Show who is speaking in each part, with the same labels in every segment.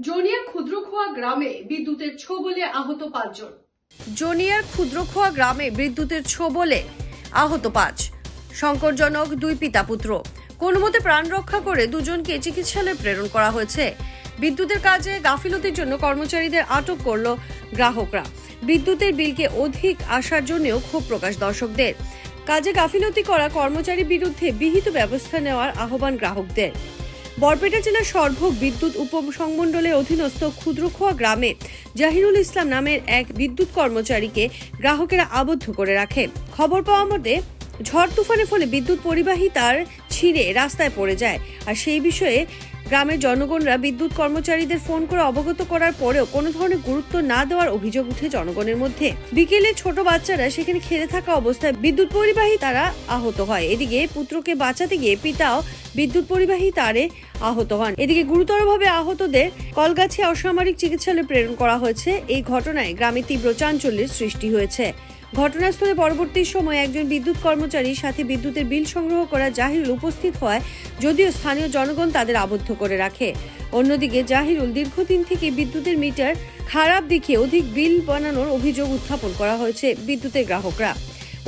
Speaker 1: জনিয়ার ক্ষুদ্রখোয়া গ্রামে বিদ্যুতের ছোবলে আহত 5 জন।
Speaker 2: জনিয়ার ক্ষুদ্রখোয়া গ্রামে বিদ্যুতের ছোবলে আহত 5। সংকটজনক 2 পিতা পুত্র। কোনোমতে প্রাণ রক্ষা করে দুজনকে চিকিৎসালয়ে প্রেরণ করা হয়েছে। বিদ্যুতের কাজে গাফিলতির জন্য কর্মচারীদের আটক করল গ্রাহকরা। বিদ্যুতের বিলকে অধিক আসার জন্যও ক্ষোভ প্রকাশ দর্শকদের। কাজে গাফিলতি করা কর্মচারীর বিরুদ্ধে বিহিত ব্যবস্থা নেওয়ার আহ্বান গ্রাহকদের। বরপেটা জেলার সরভোগ বিদ্যুৎ উপসংমণ্ডলের অধীনস্থ ক্ষুদ্রখোয়া গ্রামে জাহিরুল ইসলাম নামের এক বিদ্যুৎ কর্মচারীকে গ্রাহকেরা আবদ্ধ করে রাখে। খবর পাওয়া মতে ঝড় তুফানের ফলে বিদ্যুৎ পরিবাহী তার ছিঁড়ে রাস্তায় পড়ে যায়। আর সেই বিষয়ে গ্রামের জনগণরা বিদ্যুৎ কর্মচারীদের ফোন করে অবগত করার পরেও কোনো ধরনের গুরুত্ব না দেওয়ার অভিযোগ উঠে জনগণের মধ্যে। বিকেলে ছোট বাচ্চারা সেখানে খেলে থাকা অবস্থায় বিদ্যুৎ পরিবাহী তারা আহত হয়। এদিকে পুত্রকে বাঁচাতে গিয়ে পিতাও বিদ্যুৎ পরিবাহী তারে আহত হন। এদিকে গুরুতরভাবে আহতদের কলগাছিয়া অসামরিক চিকিৎসালয়ে প্রেরণ করা হয়েছে। এই ঘটনায় গ্রামে তীব্র চাঞ্চল্যের সৃষ্টি হয়েছে। ঘটনাস্থলে পরবর্তী সময়ে একজন বিদ্যুৎ কর্মচারীর সাথে বিদ্যুতের বিল সংগ্রহ করা জাহিরুল উপস্থিত হয়, যদিও স্থানীয় জনগণ তাদের আবদ্ধ করে রাখে। অন্যদিকে জাহিরুল দীর্ঘদিন থেকে বিদ্যুতের মিটার খারাপ দেখিয়ে অধিক বিল বানানোর অভিযোগ উত্থাপন করা হয়েছে বিদ্যুতের গ্রাহকরা।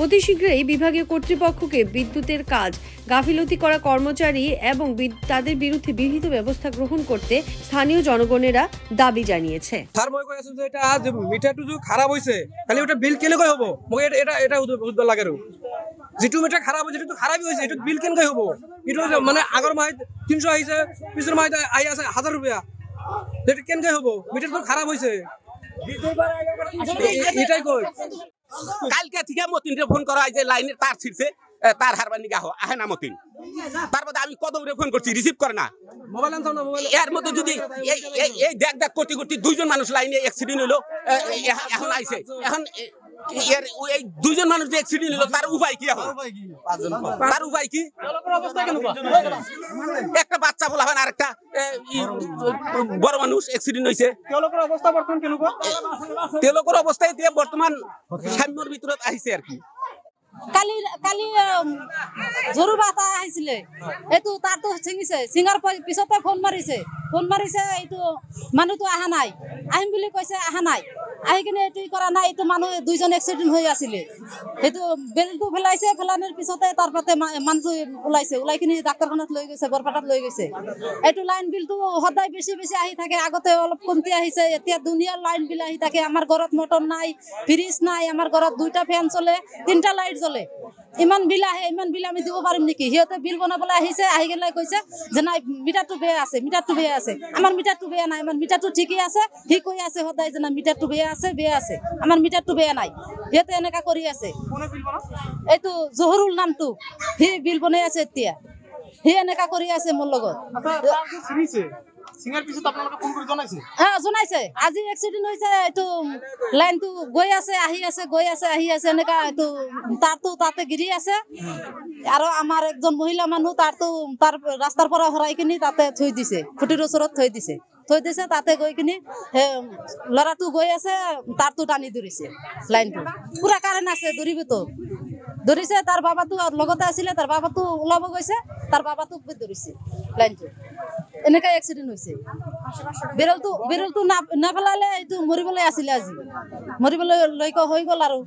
Speaker 2: অতি শীঘ্রই বিভাগীয় কর্তৃপক্ষকে বিদ্যুতের কাজ গাফিলতি করা কর্মচারী এবং তাদের বিরুদ্ধে বিহিত ব্যবস্থা গ্রহণ করতে স্থানীয় জনগণেরা দাবি জানিয়েছে।
Speaker 3: খারাপ হয়েছে তাহলে ওটা বিল কেন হবো লাগে যেটু মিটার খারাপ হয়েছে এটা খারাপই হয়েছে, এটা বিল কেন হবো? এটা মানে আগর মাহে 300 আইছে, পিছর মাহে আই আছে 1000 টাকা, এটা কেন হবো? মিটার তো খারাপ হয়েছে, এটাই কই।
Speaker 4: কালকে থেকে মতিনরে ফোন করা হয় যে লাইনের তার ছিড়ছে, তার হারবার নিগা আহে না মতিন। তারপরে আমি কদমরে ফোন করছি, রিসিভ করে না।
Speaker 3: মোবাইল আনছো না? মোবাইল
Speaker 4: এর মধ্যে যদি এই দেখ করতে করতে 2 জন মানুষ লাইনে অ্যাক্সিডেন্ট হলো, এখন আইছে। এখন এর এই 2 জন মানুষ যে অ্যাক্সিডেন্ট হলো তার উপায় কি? এখন তার উপায় কি? একটা বাচ্চা বলা হয়, আরেকটা বড় মানুষ অ্যাক্সিডেন্ট হয়েছে।
Speaker 3: তেলকের অবস্থা বর্তমান কেন?
Speaker 4: তেলকের অবস্থায় দিয়ে বর্তমান সাম্যর ভিতরে আইছে আর কি।
Speaker 5: কালি জরুর বাতা আহিছিলে, এইটো তার তো ছিঙিছে, ছিঙার পিছতে ফোন মাৰিছে এইটো মানুহটো আহা নাই, আহিম বুলি কৈছে, আহা নাই। আহি কিনে এইটো কৰা নাই, এইটো মানুহ 2 জন এক্সিডেন্ট হৈ আছিলে। সেইটো বেলটো ফেলাইছে, ফেলানোর পিছতে তারপরে মানুহটো ওলাই কিনে ডাক্তারখানাত লৈ গৈছে, বৰপেটাত লৈ গৈছে। এইটো লাইন বিলটো সদায় বেছি আহি থাকে, আগতে অলপ কমতি আহিছে, এতিয়া দুনিয়াৰ লাইন বিল আহি থাকে। আমাৰ ঘৰত মটৰ নাই, ফ্ৰিজ নাই, আমাৰ ঘৰত 2টা ফেন চলে, 3টা লাইট জ্বলে। ইমান বিল আহে, ইমান বিল আমি দিব পাৰিম নেকি? সিহঁতে বিল বনাবলৈ আহিছে, আহি গেলে কৈছে যে নাই মিটাৰটো বেয়া আছে, মিটাৰটো বেয়া আছে। আমাৰ মিটাৰটো বেয়া নাই, আমাৰ মিটাৰটো ঠিকই আছে। সি কৈ আছে সদায় যে না মিটাৰটো বেয়া আছে, আমাৰ মিটাৰটো বেয়া নাই। সিহঁতে এনেকা কৰি আছে। এইটো জহুৰুল নামটো, সি বিল বনাই আছে এতিয়া, সি এনেকা কৰি আছে মোৰ লগত। জনাইছে আজি এক্সিডেন্ট হৈছে, এইটো লাইনটো গৈ আছে, আহি আছে এনেকা। এইটো তারতো তাতে গিরি আছে। আৰু আমাৰ একজন মহিলা মানুহ তাৰ ৰাস্তাৰ পৰা হৰাই কিনি তাতে থৈ দিছে, খুঁটিৰ ওচৰত থৈ দিছে। তাতে গৈ কিনি ল'ৰাটো গৈ আছে, তারতো টানি ধৰিছে লাইনটো। পুৰা কাৰেণ্ট আছে, ধৰিছে। তাৰ বাবাটো লগতে আছিলে, তাৰ বাবাটো ওলাব গৈছে, তাৰ বাবাটোক ধৰিছে লাইনটো। এনেকা এক্সিডেন্ট হৈছে। বিৰলটো নাপেলালে এইটো মৰিবলৈ আছিলে, আজি মৰিবলৈ লৈকে হৈ গ'ল। আৰু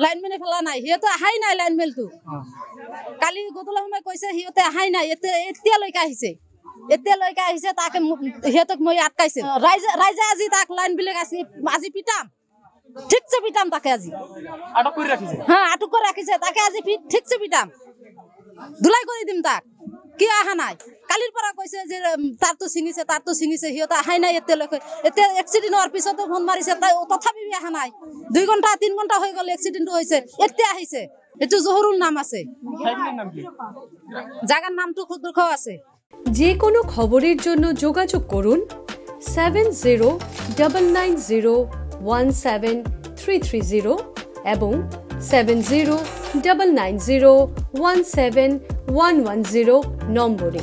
Speaker 5: লাইনমেনে ফেলা নাই, সিহঁতে আহাই নাই। লাইনমেনটো কালি গধূলি সময় কৈছে সিহঁতে আহাই নাই, এতিয়ালৈকে আহিছে। তাকে সিহঁতক মই আটকাইছে। ৰাইজে আজি তাক লাইন বিলাক আজি পিটাম, ঠিকছে পিটাম তাকে। আজি আটক করে রাখিছে তাকে। আজি ঠিকছে পিটাম, ধুলাই করে দিম তাক। কি আহা নাই? কালির পৰা কৈছে যে তারতো ছিঙিছে, সিহঁতে আহাই নাই এতিয়ালৈকে। এতিয়া এক্সিডেন্ট হোৱাৰ পিছতো ফোন মাৰিছে, তথাপি আহা নাই। 2 ঘণ্টা 3 ঘণ্টা হৈ গ'ল এক্সিডেন্ট হৈছে, এতিয়া আহিছে। এইটো জহুৰুল নাম আছে, জায়গার নামটো ক্ষুদ্রখোয়া আছে।
Speaker 2: যে কোনো খবরের জন্য যোগাযোগ করুন 7099017330 এবং 7099017110 নম্বরে।